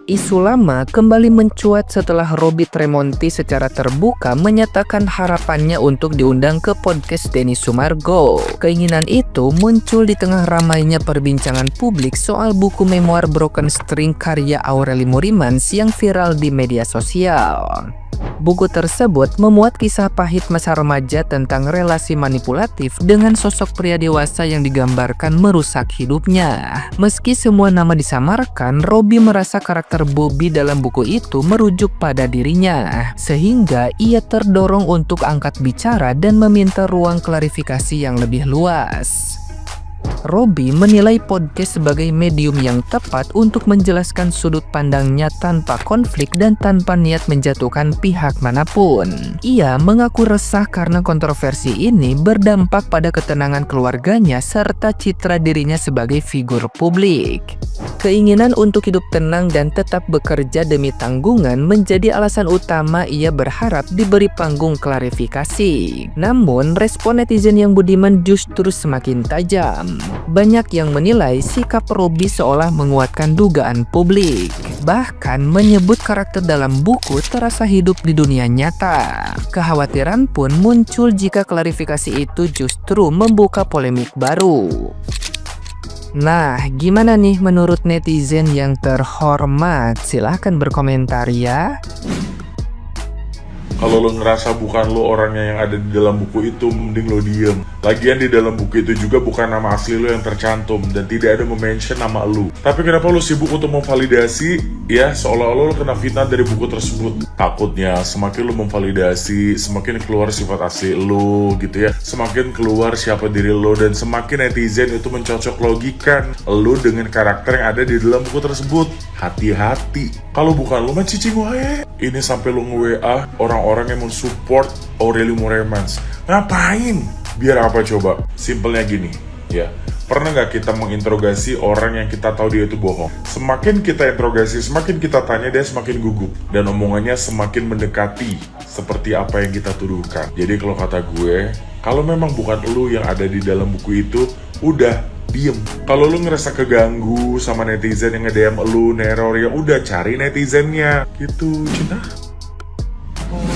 Isu lama kembali mencuat setelah Robby Tremonti secara terbuka menyatakan harapannya untuk diundang ke podcast Denny Sumargo. Keinginan itu muncul di tengah ramainya perbincangan publik soal buku memoir Broken String karya Aureli Morimans yang viral di media sosial. Buku tersebut memuat kisah pahit masa remaja tentang relasi manipulatif dengan sosok pria dewasa yang digambarkan merusak hidupnya. Meski semua nama disamarkan, Robby merasa karakter Bobby dalam buku itu merujuk pada dirinya, sehingga ia terdorong untuk angkat bicara dan meminta ruang klarifikasi yang lebih luas. Robby menilai podcast sebagai medium yang tepat untuk menjelaskan sudut pandangnya tanpa konflik dan tanpa niat menjatuhkan pihak manapun. Ia mengaku resah karena kontroversi ini berdampak pada ketenangan keluarganya serta citra dirinya sebagai figur publik. Keinginan untuk hidup tenang dan tetap bekerja demi tanggungan menjadi alasan utama ia berharap diberi panggung klarifikasi. Namun, respon netizen yang budiman justru semakin tajam. Banyak yang menilai sikap Robby seolah menguatkan dugaan publik, bahkan menyebut karakter dalam buku terasa hidup di dunia nyata. Kekhawatiran pun muncul jika klarifikasi itu justru membuka polemik baru. Nah, gimana nih menurut netizen yang terhormat? Silahkan berkomentar ya. Kalau lo ngerasa bukan lo orangnya yang ada di dalam buku itu, mending lo diem. Lagian di dalam buku itu juga bukan nama asli lo yang tercantum dan tidak ada mention nama lo. Tapi kenapa lo sibuk untuk memvalidasi ya seolah-olah lo kena fitnah dari buku tersebut? Takutnya semakin lo memvalidasi, semakin keluar sifat asli lo gitu ya. Semakin keluar siapa diri lo dan semakin netizen itu mencocok logikan lo dengan karakter yang ada di dalam buku tersebut. Hati-hati. Kalau bukan lo mah cicing wae. Ini sampai lo nge-WA orang-orang yang mensupport Aureli Morimans. Ngapain? Biar apa coba? Simpelnya gini, ya. Pernah nggak kita menginterogasi orang yang kita tahu dia itu bohong? Semakin kita interogasi, semakin kita tanya, dia semakin gugup. Dan omongannya semakin mendekati seperti apa yang kita tuduhkan. Jadi kalau kata gue, kalau memang bukan lu yang ada di dalam buku itu, udah diem. Kalau lu ngerasa keganggu sama netizen yang nge-DM lu, neror, ya udah cari netizennya. Gitu, Cinta.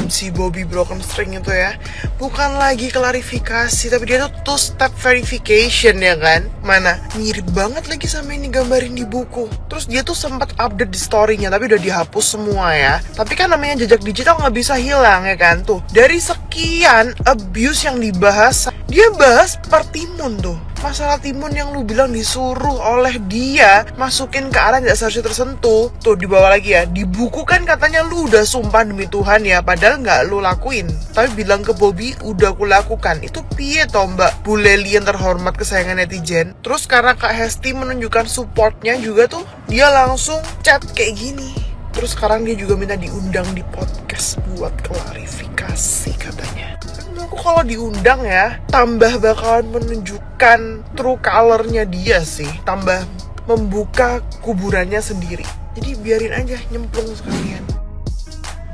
Si Bobby Broken String itu ya bukan lagi klarifikasi, tapi dia tuh two-step verification ya kan. Mana mirip banget lagi sama ini gambarin di buku. Terus dia tuh sempat update di story-nya tapi udah dihapus semua ya. Tapi kan namanya jejak digital nggak bisa hilang ya kan. Tuh dari sekian abuse yang dibahas, dia bahas per timun tuh. Masalah timun yang lu bilang disuruh oleh dia masukin ke arah tidak seharusnya tersentuh. Tuh di bawah lagi ya, di buku kan katanya lu udah sumpah demi Tuhan ya, padahal nggak lu lakuin. Tapi bilang ke Bobby udah aku lakukan. Itu piye toh Mbak Bu Leli yang terhormat kesayangan netizen. Terus karena Kak Hesti menunjukkan supportnya juga tuh, dia langsung chat kayak gini. Terus sekarang dia juga minta diundang di podcast buat klarifikasi katanya. Aku kalau diundang ya, tambah bakalan menunjukkan true color-nya dia sih. Tambah membuka kuburannya sendiri. Jadi biarin aja nyemplung sekalian.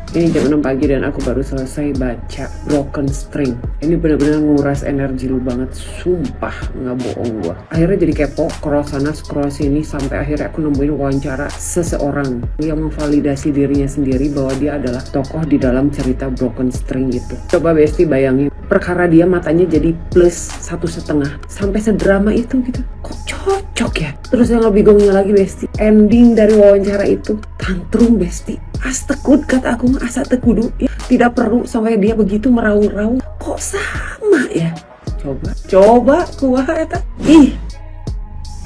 Ini jam 6 pagi dan aku baru selesai baca Broken String. Ini benar-benar nguras energi lu banget, sumpah nggak bohong gua. Akhirnya jadi kepo, scroll sana scroll sini sampai akhirnya aku nemuin wawancara seseorang yang memvalidasi dirinya sendiri bahwa dia adalah tokoh di dalam cerita Broken String itu. Coba Besti bayangin, perkara dia matanya jadi plus 1,5 sampai sedrama itu gitu. Kok cocok ya? Terus yang lebih gongnya lagi Besti, ending dari wawancara itu tantrum Besti. Astekut kata aku mah asa tekudu ya. Tidak perlu sampai dia begitu meraung-raung. Kok sama ya? Coba kuah eta. Ih.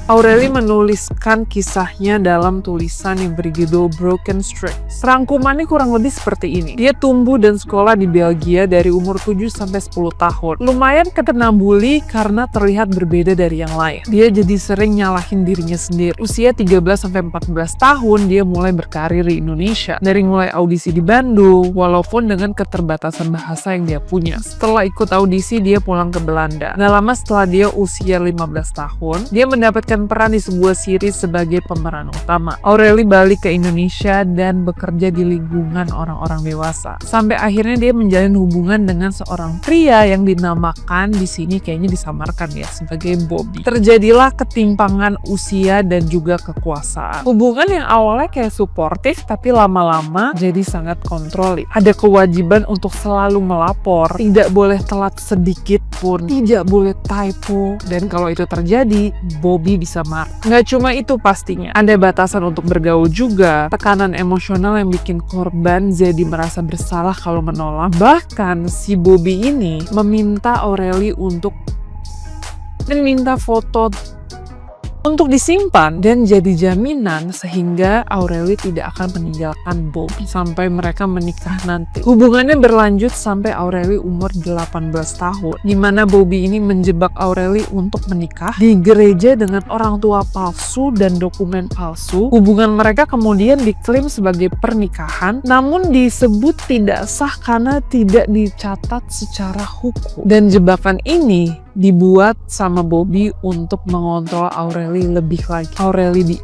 Aureli menuliskan kisahnya dalam tulisan yang berjudul Broken String. Rangkumannya kurang lebih seperti ini. Dia tumbuh dan sekolah di Belgia dari umur 7-10 tahun. Lumayan kena bully karena terlihat berbeda dari yang lain. Dia jadi sering nyalahin dirinya sendiri. Usia 13-14 tahun dia mulai berkarir di Indonesia. Dari mulai audisi di Bandung, walaupun dengan keterbatasan bahasa yang dia punya. Setelah ikut audisi dia pulang ke Belanda. Gak lama setelah dia usia 15 tahun, dia mendapatkan memainkan peran di sebuah series sebagai pemeran utama. Aureli balik ke Indonesia dan bekerja di lingkungan orang-orang dewasa. Sampai akhirnya dia menjalin hubungan dengan seorang pria yang dinamakan di sini kayaknya disamarkan ya sebagai Bobby. Terjadilah ketimpangan usia dan juga kekuasaan. Hubungan yang awalnya kayak suportif tapi lama-lama jadi sangat kontrol. Ada kewajiban untuk selalu melapor, tidak boleh telat sedikit pun, tidak boleh typo, dan kalau itu terjadi, Bobby bisa marah. Nggak cuma itu pastinya, ada batasan untuk bergaul juga, tekanan emosional yang bikin korban jadi merasa bersalah kalau menolak. Bahkan si Bobby ini meminta Aureli untuk minta foto untuk disimpan dan jadi jaminan sehingga Aureli tidak akan meninggalkan Bobby sampai mereka menikah nanti. Hubungannya berlanjut sampai Aureli umur 18 tahun, di mana Bobby ini menjebak Aureli untuk menikah di gereja dengan orang tua palsu dan dokumen palsu. Hubungan mereka kemudian diklaim sebagai pernikahan, namun disebut tidak sah karena tidak dicatat secara hukum. Dan jebakan ini dibuat sama Bobby untuk mengontrol Aureli lebih lagi. Aureli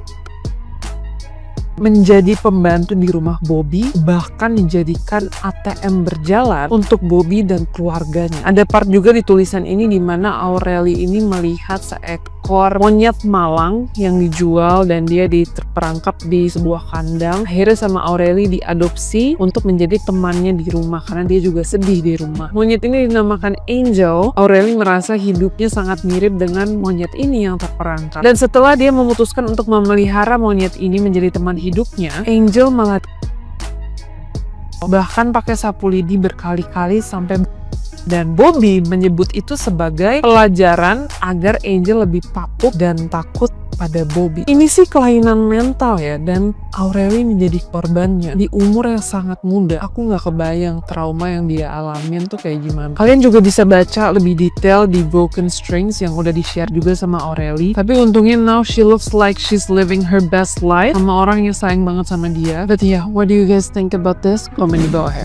menjadi pembantu di rumah Bobby, bahkan dijadikan ATM berjalan untuk Bobby dan keluarganya. Ada part juga di tulisan ini di mana Aureli ini melihat seekor monyet malang yang dijual dan dia terperangkap di sebuah kandang. Akhirnya sama Aureli diadopsi untuk menjadi temannya di rumah karena dia juga sedih di rumah. Monyet ini dinamakan Angel. Aureli merasa hidupnya sangat mirip dengan monyet ini yang terperangkap. Dan setelah dia memutuskan untuk memelihara monyet ini menjadi teman hidupnya, Angel malah bahkan pakai sapu lidi berkali-kali sampai, dan Bobby menyebut itu sebagai pelajaran agar Angel lebih patuh dan takut pada Bobby. Ini sih kelainan mental ya, dan Aureli menjadi korbannya di umur yang sangat muda. Aku nggak kebayang trauma yang dia alamin tuh kayak gimana. Kalian juga bisa baca lebih detail di Broken Strings yang udah di-share juga sama Aureli. Tapi untungnya now she looks like she's living her best life sama orang yang sayang banget sama dia. But yeah, what do you guys think about this? Komen di bawah ya.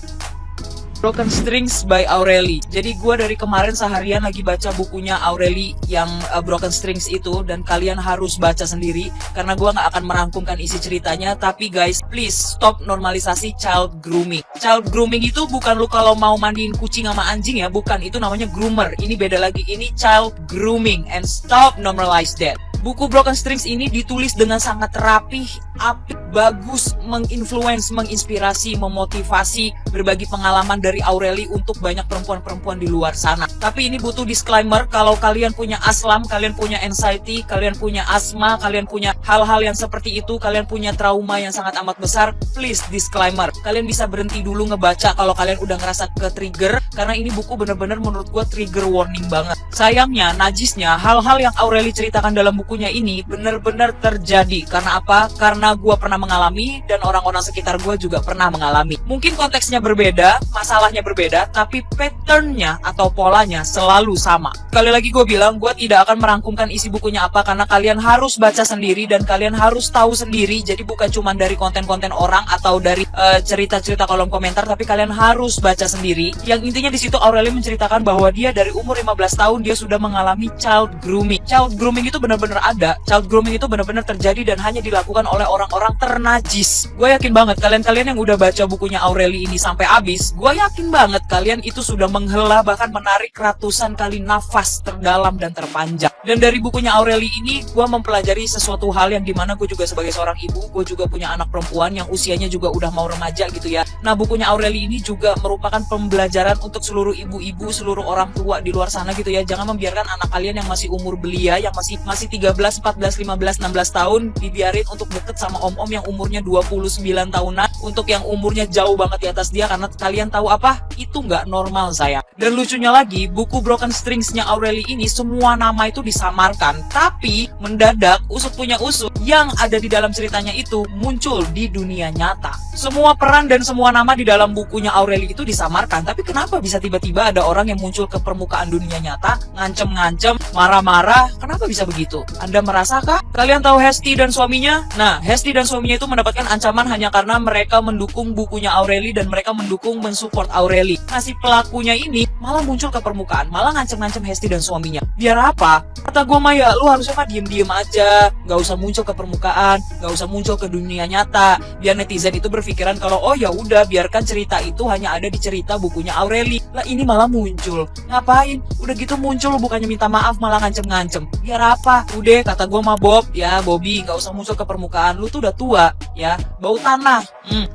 Broken Strings by Aureli. Jadi gue dari kemarin seharian lagi baca bukunya Aureli yang Broken Strings itu, dan kalian harus baca sendiri karena gue gak akan merangkumkan isi ceritanya. Tapi guys, please stop normalisasi child grooming. Child grooming itu bukan lu kalau mau mandiin kucing sama anjing ya, bukan, itu namanya groomer. Ini beda lagi, ini child grooming, and stop normalize that. Buku Broken Strings ini ditulis dengan sangat rapih, apik, bagus, menginfluence, menginspirasi, memotivasi, berbagi pengalaman dari Aureli untuk banyak perempuan-perempuan di luar sana. Tapi ini butuh disclaimer, kalau kalian punya aslam, kalian punya anxiety, kalian punya asma, kalian punya hal-hal yang seperti itu, kalian punya trauma yang sangat amat besar, please disclaimer. Kalian bisa berhenti dulu ngebaca kalau kalian udah ngerasa ke-trigger, karena ini buku bener-bener menurut gue trigger warning banget. Sayangnya, najisnya, hal-hal yang Aureli ceritakan dalam bukunya ini benar-benar terjadi. Karena apa? Karena gue pernah mengalami dan orang-orang sekitar gue juga pernah mengalami. Mungkin konteksnya berbeda, masalahnya berbeda, tapi patternnya atau polanya selalu sama. Sekali lagi gue bilang, gue tidak akan merangkumkan isi bukunya apa karena kalian harus baca sendiri dan kalian harus tahu sendiri. Jadi bukan cuma dari konten-konten orang atau dari cerita-cerita kolom komentar, tapi kalian harus baca sendiri. Yang intinya di situ Aureli menceritakan bahwa dia dari umur 15 tahun dia sudah mengalami child grooming. Child grooming itu benar-benar ada. Child grooming itu benar-benar terjadi dan hanya dilakukan oleh orang-orang ternajis. Gue yakin banget kalian-kalian yang udah baca bukunya Aureli ini sampai habis, gue yakin banget kalian itu sudah menghela bahkan menarik ratusan kali nafas terdalam dan terpanjang. Dan dari bukunya Aureli ini gue mempelajari sesuatu hal yang dimana gue juga sebagai seorang ibu, gue juga punya anak perempuan yang usianya juga udah mau remaja gitu ya. Nah, bukunya Aureli ini juga merupakan pembelajaran untuk seluruh ibu-ibu, seluruh orang tua di luar sana gitu ya. Jangan membiarkan anak kalian yang masih umur belia, yang masih 13, 14, 15, 16 tahun dibiarin untuk deket sama om-om yang umurnya 29 tahunan, untuk yang umurnya jauh banget di atas dia, karena kalian tahu apa? Itu nggak normal saya. Dan lucunya lagi, buku Broken Strings-nya Aureli ini semua nama itu disamarkan, tapi mendadak usut punya usut yang ada di dalam ceritanya itu muncul di dunia nyata. Semua peran dan semua nama di dalam bukunya Aureli itu disamarkan, tapi kenapa bisa tiba-tiba ada orang yang muncul ke permukaan dunia nyata, ngancem-ngancem, marah-marah? Kenapa bisa begitu? Anda merasakah? Kalian tahu Hesti dan suaminya? Nah, Hesti dan suaminya itu mendapatkan ancaman hanya karena mereka mereka mendukung bukunya Aureli dan mereka mendukung mensupport Aureli. Nah, si pelakunya ini malah muncul ke permukaan, malah ngancem-ngancem Hesti dan suaminya. Biar apa? Kata gue mah ya, lu harusnya mah diem-diem aja, gak usah muncul ke permukaan, gak usah muncul ke dunia nyata. Biar netizen itu berpikiran kalau oh ya udah, biarkan cerita itu hanya ada di cerita bukunya Aureli. Lah ini malah muncul. Ngapain? Udah gitu muncul, bukannya minta maaf malah ngancem-ngancem. Biar apa? Udah, kata gue mah Bob, ya Bobby, gak usah muncul ke permukaan. Lu tuh udah tua, ya, bau tanah.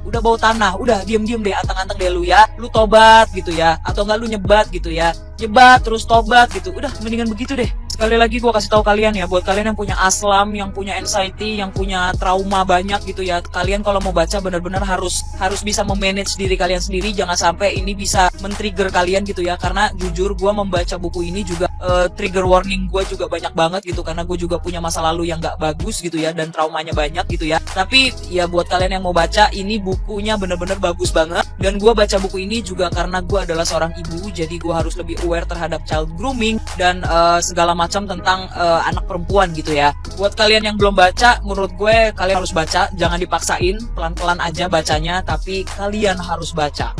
Udah bau tanah, udah diem-diem deh, anteng-anteng deh lu ya. Lu tobat gitu ya, atau enggak lu nyebat gitu ya. Nyebat terus tobat gitu. Udah mendingan begitu deh. Sekali lagi gue kasih tahu kalian ya, buat kalian yang punya aslam, yang punya anxiety, yang punya trauma banyak gitu ya, kalian kalau mau baca benar-benar harus bisa memanage diri kalian sendiri. Jangan sampai ini bisa men-trigger kalian gitu ya, karena jujur gue membaca buku ini juga trigger warning gue juga banyak banget gitu, karena gue juga punya masa lalu yang gak bagus gitu ya, dan traumanya banyak gitu ya. Tapi ya buat kalian yang mau baca, ini bukunya benar-benar bagus banget. Dan gue baca buku ini juga karena gue adalah seorang ibu, jadi gue harus lebih aware terhadap child grooming dan segala macam tentang anak perempuan gitu ya. Buat kalian yang belum baca, menurut gue kalian harus baca, jangan dipaksain, pelan-pelan aja bacanya, tapi kalian harus baca.